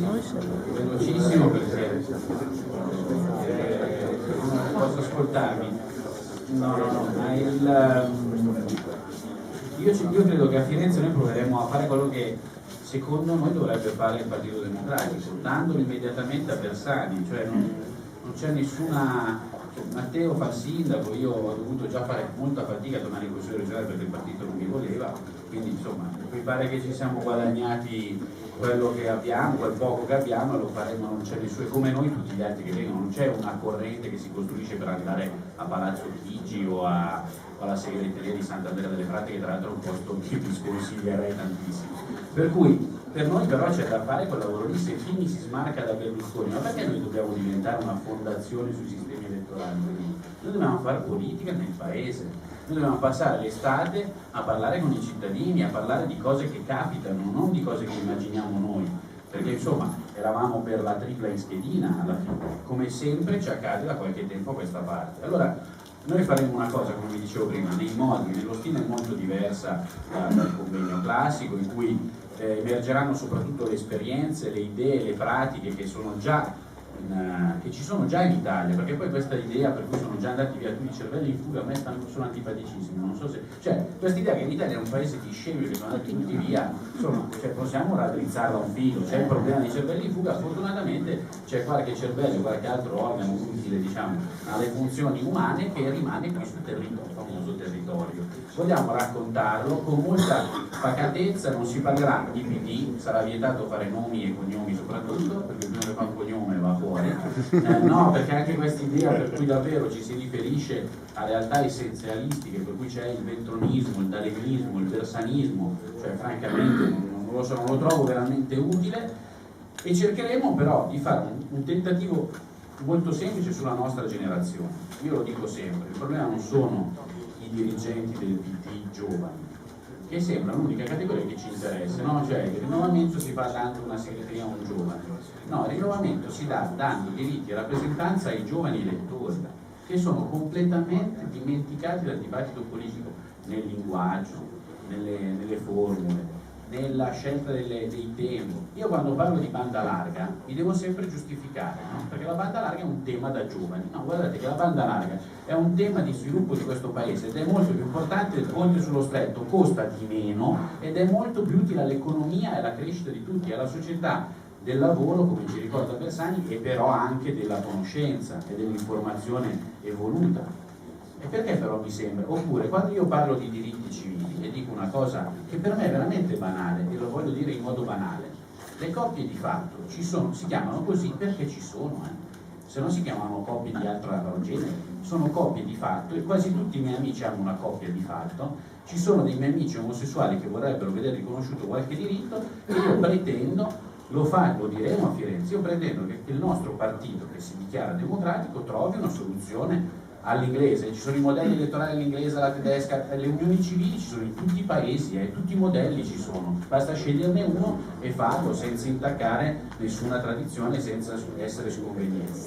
Velocissimo perché posso ascoltarmi. No, ma io credo che a Firenze noi proveremo a fare quello che secondo noi dovrebbe fare il Partito Democratico, dandolo immediatamente a Bersani, cioè non c'è nessuna. Matteo fa il sindaco, io ho dovuto già fare molta fatica a tornare in consiglio regionale perché il partito non mi voleva, quindi insomma mi pare che ci siamo guadagnati quello che abbiamo, quel poco che abbiamo, e lo faremo, non c'è nessuno, come noi tutti gli altri che vengono, non c'è una corrente che si costruisce per andare a Palazzo Chigi o alla segreteria di Sant'Andrea delle Frate, che tra l'altro è un posto che vi sconsiglierei tantissimo. Per cui per noi però c'è da fare quel lavoro lì. Se Fini si smarca da Berlusconi, ma perché noi dobbiamo diventare una fondazione sui sistemi elettorali? Noi dobbiamo fare politica nel paese, noi dobbiamo passare l'estate a parlare con i cittadini, a parlare di cose che capitano, non di cose che immaginiamo noi, perché insomma eravamo per la tripla in schedina alla fine, come sempre ci accade da qualche tempo a questa parte. Allora noi faremo una cosa, come vi dicevo prima, nei modi, nello stile molto diversa dal convegno classico, in cui emergeranno soprattutto le esperienze, le idee, le pratiche che ci sono già in Italia, perché poi questa idea per cui sono già andati via tutti i cervelli in fuga a me sono antipaticissimo, non so se, cioè questa idea che in Italia è un paese di scemi che sono andati tutti via, insomma, cioè, possiamo raddrizzarla un filo, c'è il problema dei cervelli in fuga, fortunatamente c'è qualche cervello, qualche altro organo utile, diciamo, alle funzioni umane che rimane qui sul territorio, famoso territorio. Vogliamo raccontarlo con molta pacatezza, non si parlerà di PD, sarà vietato fare nomi e cognomi soprattutto, perché prima che fa un cognome va fuori, no, perché anche questa idea per cui davvero ci si riferisce a realtà essenzialistiche, per cui c'è il ventronismo, il dalemismo, il bersanismo, cioè francamente non lo trovo veramente utile, e cercheremo però di fare un tentativo molto semplice sulla nostra generazione. Io lo dico sempre, il problema non sono i dirigenti del PD giovani, che sembra l'unica categoria che ci interessa, no? Cioè il rinnovamento si fa dando una segreteria a un giovane, no, il rinnovamento si dà dando diritti e rappresentanza ai giovani elettori, che sono completamente dimenticati dal dibattito politico, nel linguaggio, nelle formule, nella scelta dei temi. Io quando parlo di banda larga mi devo sempre giustificare, no? Perché la banda larga è un tema da giovani. No, guardate che la banda larga è un tema di sviluppo di questo paese ed è molto più importante del ponte sullo stretto, costa di meno ed è molto più utile all'economia e alla crescita di tutti, alla società del lavoro, come ci ricorda Bersani, e però anche della conoscenza e dell'informazione evoluta. E perché però mi sembra? Oppure quando io parlo di diritti civili e dico una cosa che per me è veramente banale, e lo voglio dire in modo banale, le coppie di fatto ci sono, si chiamano così perché ci sono, se non si chiamano coppie di altro genere, sono coppie di fatto, e quasi tutti i miei amici hanno una coppia di fatto. Ci sono dei miei amici omosessuali che vorrebbero vedere riconosciuto qualche diritto, e io pretendo, lo diremo a Firenze, io pretendo che il nostro partito, che si dichiara democratico, trovi una soluzione all'inglese. Ci sono i modelli elettorali all'inglese, alla tedesca, le unioni civili ci sono in tutti i paesi, tutti i modelli ci sono, basta sceglierne uno e farlo senza intaccare nessuna tradizione, senza essere sconvenienti.